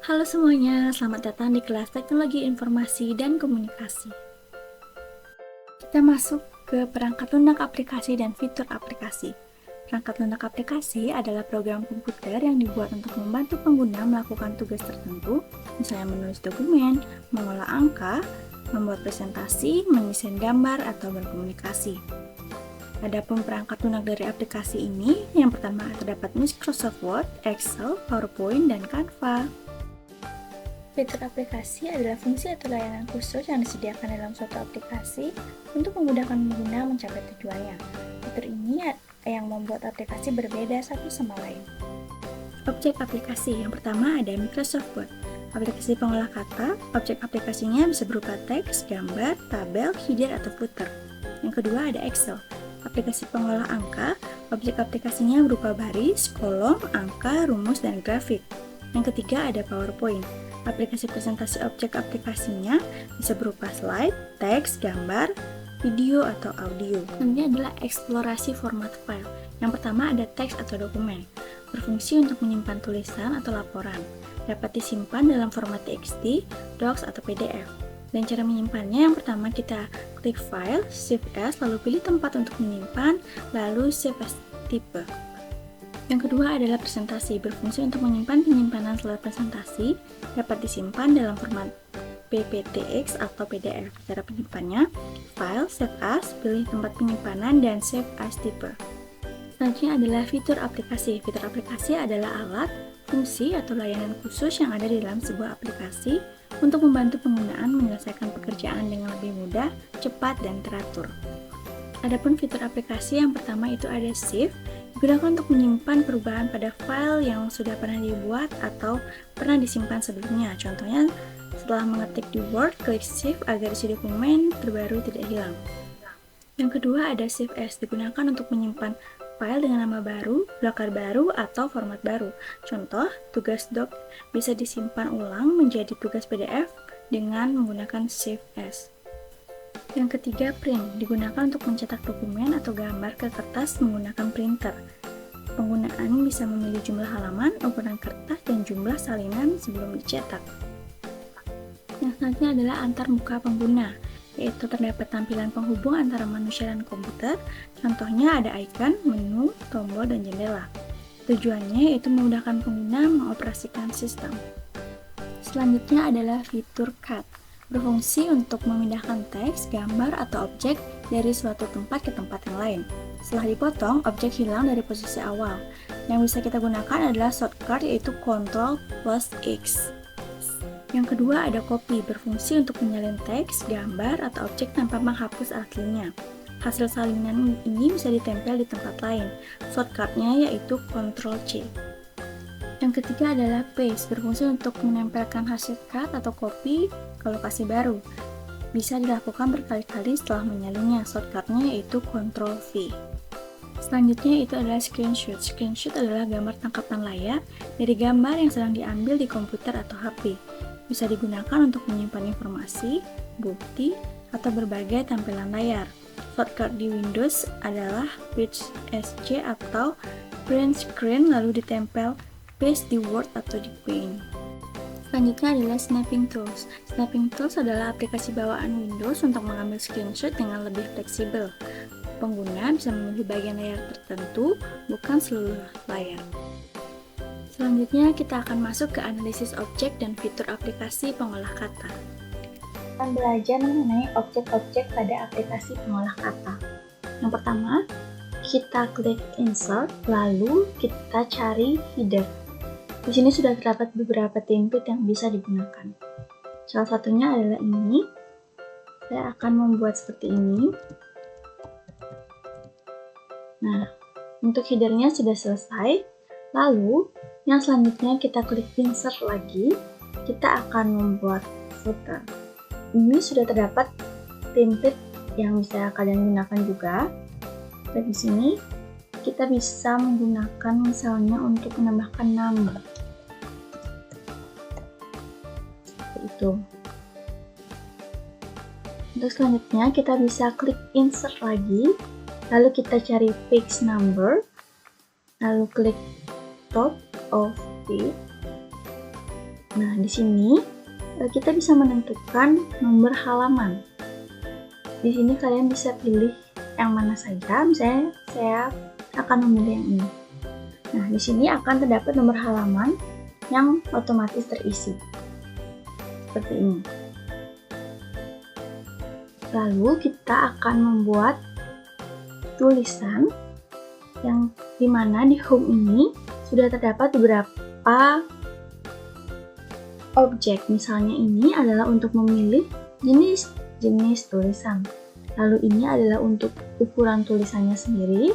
Halo semuanya, selamat datang di kelas Teknologi Informasi dan Komunikasi. Kita masuk ke perangkat lunak aplikasi dan fitur aplikasi. Perangkat lunak aplikasi adalah program komputer yang dibuat untuk membantu pengguna melakukan tugas tertentu, misalnya menulis dokumen, mengolah angka, membuat presentasi, mendesain gambar, atau berkomunikasi. Adapun perangkat lunak dari aplikasi ini, yang pertama terdapat Microsoft Word, Excel, PowerPoint, dan Canva. Fitur aplikasi adalah fungsi atau layanan khusus yang disediakan dalam suatu aplikasi untuk memudahkan pengguna mencapai tujuannya. Fitur ini yang membuat aplikasi berbeda satu sama lain. Objek aplikasi yang pertama ada Microsoft Word. Aplikasi pengolah kata, objek aplikasinya bisa berupa teks, gambar, tabel, header, atau footer. Yang kedua ada Excel. Aplikasi pengolah angka, objek aplikasinya berupa baris, kolom, angka, rumus, dan grafik. Yang ketiga ada PowerPoint. Aplikasi presentasi objek aplikasinya bisa berupa slide, teks, gambar, video, atau audio. Selanjutnya adalah eksplorasi format file. Yang pertama ada teks atau dokumen. Berfungsi untuk menyimpan tulisan atau laporan. Dapat disimpan dalam format TXT, Docs, atau PDF. Dan cara menyimpannya, yang pertama kita klik file, save as, lalu pilih tempat untuk menyimpan, lalu save as type. Yang kedua adalah presentasi, berfungsi untuk menyimpan penyimpanan slide presentasi, dapat disimpan dalam format PPTX atau PDF. Cara penyimpannya, file, save as, pilih tempat penyimpanan, dan save as type. Selanjutnya adalah fitur aplikasi. Fitur aplikasi adalah alat, fungsi, atau layanan khusus yang ada di dalam sebuah aplikasi untuk membantu penggunaan menyelesaikan pekerjaan dengan lebih mudah, cepat, dan teratur. Adapun fitur aplikasi yang pertama itu ada save, digunakan untuk menyimpan perubahan pada file yang sudah pernah dibuat atau pernah disimpan sebelumnya. Contohnya, setelah mengetik di Word, klik save agar isi dokumen terbaru tidak hilang. Yang kedua ada save as, digunakan untuk menyimpan file dengan nama baru, blokar baru, atau format baru. Contoh, tugas doc bisa disimpan ulang menjadi tugas PDF dengan menggunakan save as. Yang ketiga, print, digunakan untuk mencetak dokumen atau gambar ke kertas menggunakan printer. Penggunaan bisa memilih jumlah halaman, ukuran kertas, dan jumlah salinan sebelum dicetak. Yang selanjutnya adalah antar muka pengguna, yaitu terdapat tampilan penghubung antara manusia dan komputer. Contohnya ada icon, menu, tombol, dan jendela. Tujuannya yaitu memudahkan pengguna mengoperasikan sistem. Selanjutnya adalah fitur cut. Berfungsi untuk memindahkan teks, gambar, atau objek dari suatu tempat ke tempat yang lain. Setelah dipotong, objek hilang dari posisi awal. Yang bisa kita gunakan adalah shortcut yaitu Ctrl plus X. Yang kedua ada copy, berfungsi untuk menyalin teks, gambar, atau objek tanpa menghapus aslinya. Hasil salinan ini bisa ditempel di tempat lain. Shortcutnya yaitu Ctrl C. Yang ketiga adalah paste, berfungsi untuk menempelkan hasil cut atau copy ke lokasi baru. Bisa dilakukan berkali-kali setelah menyalinnya. Shortcutnya yaitu Ctrl V. Selanjutnya itu adalah screenshot. Screenshot adalah gambar tangkapan layar dari gambar yang sedang diambil di komputer atau HP. Bisa digunakan untuk menyimpan informasi, bukti, atau berbagai tampilan layar. Shortcut di Windows adalah Paste SC atau Print Screen lalu ditempel paste di Word atau di Paint. Selanjutnya adalah Snapping Tools. Snapping Tools adalah aplikasi bawaan Windows untuk mengambil screenshot dengan lebih fleksibel. Pengguna bisa memilih bagian layar tertentu, bukan seluruh layar. Selanjutnya kita akan masuk ke analisis objek dan fitur aplikasi pengolah kata. Kita akan belajar mengenai objek-objek pada aplikasi pengolah kata. Yang pertama, kita klik Insert, lalu kita cari header. Di sini sudah terdapat beberapa template yang bisa digunakan. Salah satunya adalah ini. Saya akan membuat seperti ini. Nah, untuk headernya sudah selesai. Lalu, yang selanjutnya kita klik Insert lagi. Kita akan membuat footer. Ini sudah terdapat template yang bisa kalian gunakan juga. Dan di sini kita bisa menggunakan misalnya untuk menambahkan nama. Seperti itu. Untuk selanjutnya kita bisa klik Insert lagi, lalu kita cari page number, lalu klik top of page, Nah, di sini kita bisa menentukan nomor halaman. Di sini kalian bisa pilih yang mana saja, misalnya saya akan memilih yang ini. Nah, di sini akan terdapat nomor halaman yang otomatis terisi. Seperti ini. Lalu kita akan membuat tulisan yang dimana di home ini sudah terdapat beberapa objek. Misalnya ini adalah untuk memilih jenis tulisan. Lalu ini adalah untuk ukuran tulisannya sendiri.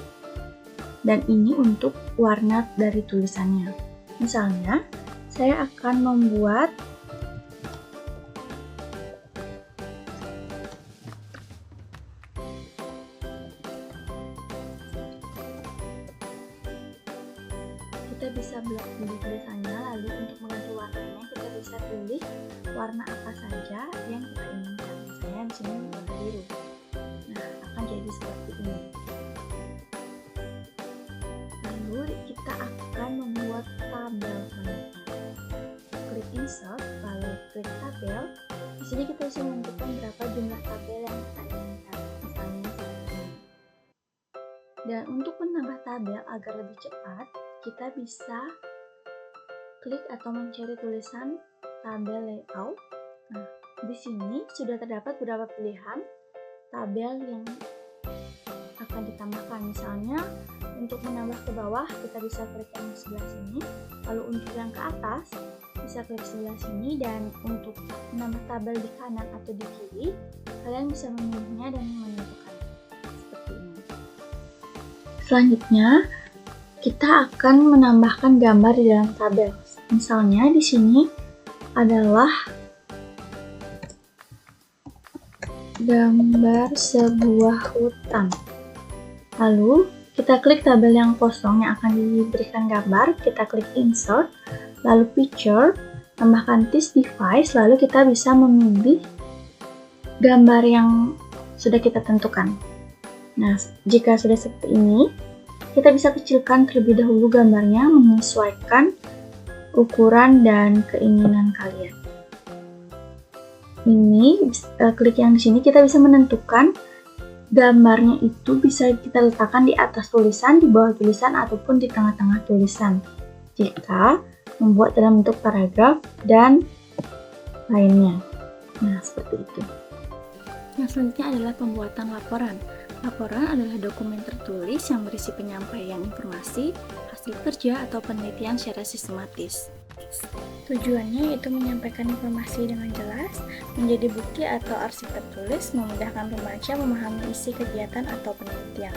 Dan ini untuk warna dari tulisannya. Misalnya, saya akan membuat kita bisa pilih tulisannya, lalu untuk mengganti warnanya kita bisa pilih warna apa saja yang kita inginkan. Misalnya di sini warna biru. Nah, akan jadi seperti ini. Lalu kita akan membuat tabel selanjutnya. Klik insert, lalu klik tabel. Di sini kita bisa menentukan berapa jumlah tabel yang kita inginkan. Misalnya seperti ini. Dan untuk menambah tabel agar lebih cepat, kita bisa klik atau mencari tulisan tabel layout. Nah, di sini sudah terdapat beberapa pilihan tabel yang akan ditambahkan. Misalnya, untuk menambah ke bawah, kita bisa klik yang sebelah sini. Lalu untuk yang ke atas, bisa klik sebelah sini. Dan untuk menambah tabel di kanan atau di kiri, kalian bisa memilihnya dan menentukan. Seperti ini. Selanjutnya, kita akan menambahkan gambar di dalam tabel. Misalnya di sini adalah gambar sebuah hutan. Lalu kita klik tabel yang kosong yang akan diberikan gambar, kita klik insert, lalu picture, tambahkan this device, lalu kita bisa memilih gambar yang sudah kita tentukan. Nah, jika sudah seperti ini, kita bisa kecilkan terlebih dahulu gambarnya menyesuaikan ukuran dan keinginan kalian. Ini klik yang di sini kita bisa menentukan gambarnya itu bisa kita letakkan di atas tulisan, di bawah tulisan, ataupun di tengah-tengah tulisan. Jika membuat dalam bentuk paragraf dan lainnya. Nah, seperti itu. Yang selanjutnya adalah pembuatan laporan. Laporan adalah dokumen tertulis yang berisi penyampaian informasi, hasil kerja, atau penelitian secara sistematis. Tujuannya yaitu menyampaikan informasi dengan jelas, menjadi bukti atau arsip tertulis, memudahkan pembaca memahami isi kegiatan atau penelitian.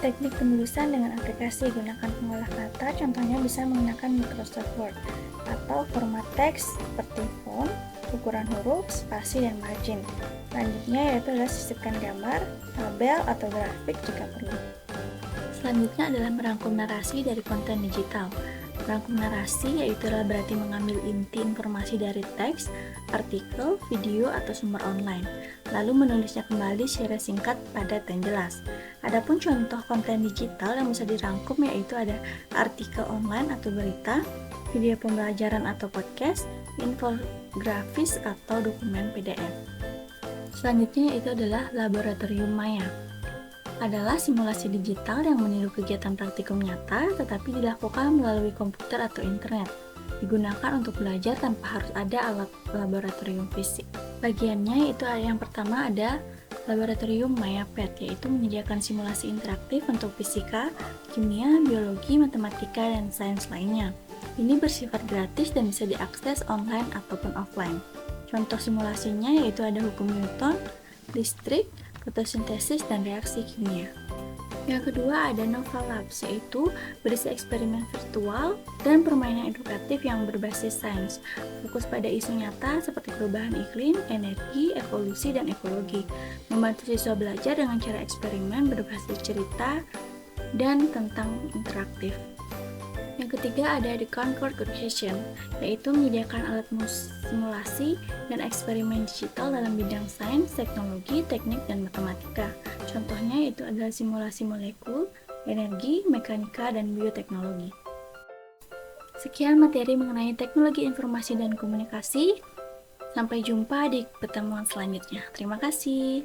Teknik penulisan dengan aplikasi gunakan pengolah kata, contohnya bisa menggunakan Microsoft Word, atau format teks seperti font, ukuran huruf, spasi, dan margin. Selanjutnya yaitu adalah sisipkan gambar, tabel, atau grafik jika perlu. Selanjutnya adalah merangkum narasi dari konten digital. Merangkum narasi yaitu adalah berarti mengambil inti informasi dari teks, artikel, video, atau sumber online, lalu menulisnya kembali secara singkat, padat, dan jelas. Adapun contoh konten digital yang bisa dirangkum yaitu ada artikel online atau berita, video pembelajaran atau podcast, infografis, atau dokumen PDF. Selanjutnya yaitu adalah Laboratorium Maya. Adalah simulasi digital yang meniru kegiatan praktikum nyata tetapi dilakukan melalui komputer atau internet. Digunakan untuk belajar tanpa harus ada alat laboratorium fisik. Bagiannya yaitu yang pertama ada Laboratorium MayaPad, yaitu menyediakan simulasi interaktif untuk fisika, kimia, biologi, matematika, dan sains lainnya. Ini bersifat gratis dan bisa diakses online ataupun offline. Contoh simulasinya yaitu ada hukum Newton, listrik, fotosintesis, dan reaksi kimia. Yang kedua ada Nova Labs, yaitu berisi eksperimen virtual dan permainan edukatif yang berbasis sains, fokus pada isu nyata seperti perubahan iklim, energi, evolusi, dan ekologi, membantu siswa belajar dengan cara eksperimen berbasis cerita dan tentang interaktif. Yang ketiga ada The Concord Education, yaitu menyediakan alat simulasi dan eksperimen digital dalam bidang sains, teknologi, teknik, dan matematika. Contohnya yaitu adalah simulasi molekul, energi, mekanika, dan bioteknologi. Sekian materi mengenai teknologi informasi dan komunikasi. Sampai jumpa di pertemuan selanjutnya. Terima kasih.